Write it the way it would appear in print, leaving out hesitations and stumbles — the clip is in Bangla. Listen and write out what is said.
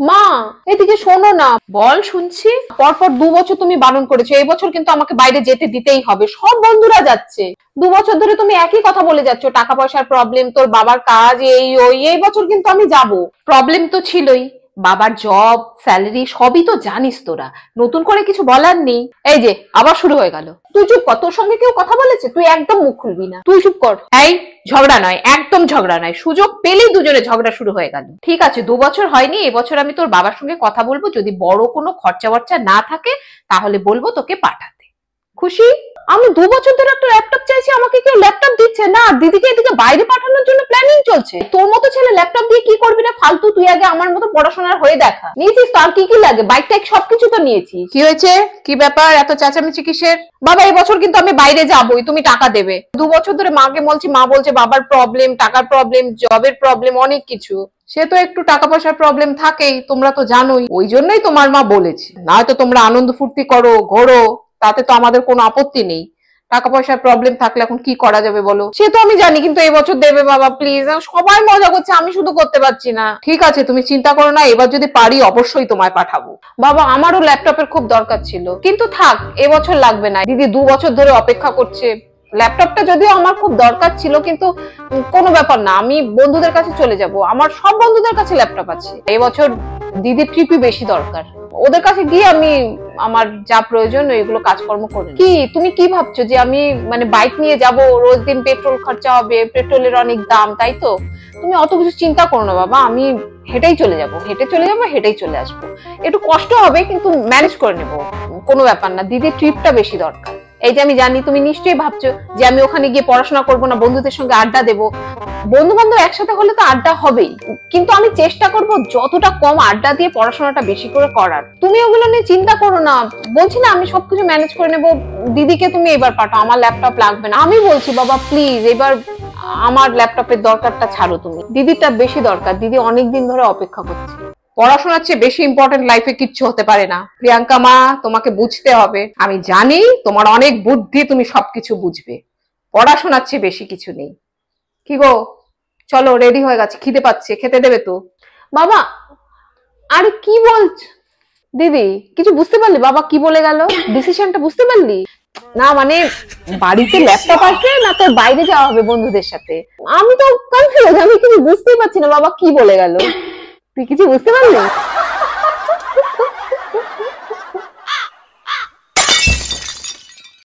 মা এদিকে শোনো না। বল, শুনছি। পরপর 2 বছর তুমি বারণ করেছো, এই বছর কিন্তু আমাকে বাইরে যেতে দিতেই হবে, সব বন্ধুরা যাচ্ছে। 2 বছর ধরে তুমি একই কথা বলে যাচ্ছ, টাকা পয়সার প্রবলেম, তোর বাবার কাজ, এই ওই। এই বছর কিন্তু আমি যাব। প্রবলেম তো ছিলই, বাবার জব, স্যালারি সবই তো জানিস তোরা, নতুন করে কিছু বলার নেই। এই যে আবার শুরু হয়ে গেল। তুই চুপ কর, তোর সঙ্গে কেউ কথা বলেছে? তুই একদম মুখ খুলবি না, তুই চুপ কর। এই ঝগড়া নয়, একদম ঝগড়া নয়, সুযোগ পেলেই দুজনে ঝগড়া শুরু হয়ে গেল। ঠিক আছে, 2 বছর হয়নি, এবছর আমি তোর বাবার সঙ্গে কথা বলবো, যদি বড় কোনো খরচা বর্চা না থাকে তাহলে বলবো তোকে পাঠাতে। খুশি? আমি 2 বছর ধরে একটা ল্যাপটপ চাইছি, আমাকে কেউ ল্যাপটপ দিচ্ছে না, দিদিকে এদিকে বাইরে পাঠানোর জন্য প্ল্যানিং চলছে। তোর মতো ছেলে ল্যাপটপ দিয়ে কি করবি না ফালতু, তুই আগে আমার মতো পড়াশোনার হয়ে দেখা। নিয়েছিস তো, আর কি কি লাগে? বাইক টাইক সবকিছু তো নিয়েছিস। কি হয়েছে? কি ব্যাপার, এত চেঁচামেচি কিসের? বাবা এবছর কিন্তু আমি বাইরে যাবই, তুমি টাকা দেবে। 2 বছর ধরে মাকে বলছি, মা বলছে বাবার প্রবলেম, টাকার প্রবলেম, জবের প্রবলেম, অনেক কিছু। সে তো একটু টাকা পয়সার প্রবলেম থাকেই, তোমরা তো জানোই, ওই জন্যই তোমার মা বলেছে। নয়তো তোমরা আনন্দ ফুর্তি করো, ঘোরো, তাতে তো আমাদের কোনো আপত্তি নেই। টাকা পয়সার প্রবলেম থাকলে এখন কি করা যাবে বলো? সে তো আমি জানি, কিন্তু এই বছর দেবে বাবা প্লিজ। সবাই মজা করছে, আমি শুধু করতে পারছি না। ঠিক আছে, তুমি চিন্তা করো না, এবার যদি পারি অবশ্যই তোমায় পাঠাবো। বাবা আমারও ল্যাপটপের খুব দরকার ছিল, কিন্তু থাক, এবছর লাগবে না। দিদি 2 বছর ধরে অপেক্ষা করছে। ল্যাপটপটা যদিও আমার খুব দরকার ছিল, কিন্তু কোনো ব্যাপার না, আমি বন্ধুদের কাছে চলে যাব, আমার সব বন্ধুদের কাছে ল্যাপটপ আছে। এবছর দিদির ট্রিপই বেশি দরকার, ওদের কাছে গিয়ে আমি আমার যা প্রয়োজন ওইগুলো কাজকর্ম করে। কি তুমি কি ভাবছো যে আমি মানে বাইক নিয়ে যাব, রোজ দিন পেট্রোল খরচা হবে, পেট্রোলের অনেক দাম, তাই তো? তুমি অত কিছু চিন্তা করো না বাবা, আমি হেঁটেই চলে যাব, হেঁটেই চলে আসবো। একটু কষ্ট হবে কিন্তু ম্যানেজ করে নেবো, কোনো ব্যাপার না। দিদির ট্রিপটা বেশি দরকার। এই যে আমি জানি তুমি নিশ্চয়ই ভাবছো যে আমি ওখানে গিয়ে পড়াশোনা করবো না, বন্ধুদের সঙ্গে আড্ডা দেবো। বন্ধু বান্ধব একসাথে হলে তো আড্ডা হবেই, কিন্তু আমি চেষ্টা করব যতটা কম আড্ডা দিয়ে পড়াশোনাটা বেশি করে করার। তুমি ওগুলো নিয়ে চিন্তা করো না, বলছি না আমি সবকিছু ম্যানেজ করে নেবো। দিদিকে তুমি এবার পাঠাও, আমার ল্যাপটপ লাগবে না। আমি বলছি বাবা প্লিজ, এবার আমার ল্যাপটপের দরকারটা ছাড়ো, তুমি দিদিটা বেশি দরকার, দিদি অনেকদিন ধরে অপেক্ষা করছে। পড়াশোনার চেয়ে বেশি ইম্পর্টেন্ট লাইফে কিচ্ছু হতে পারে না প্রিয়াঙ্কা মা, তোমাকে বুঝতে হবে। আমি জানি তোমার অনেক বুদ্ধি, তুমি সবকিছু বুঝবে, পড়াশোনার চেয়ে বেশি কিছু নেই। কি গো, চলো রেডি হয়ে গেছে, খিদে পাচ্ছে, খেতে দেবে তো? বাবা আরে কি বলছ? দিদি কিছু বুঝতে পারলি বাবা কি বলে গেল? ডিসিশনটা বুঝতে পারলি? না মানে বাড়িতে ল্যাপটপ আসবে না তোর বাইরে যাওয়া হবে বন্ধুদের সাথে? আমি তো কনফিউজ, আমি কিছু বুঝতেই পারছি না বাবা কি বলে গেল। তুই কিছু বুঝতে পারলি?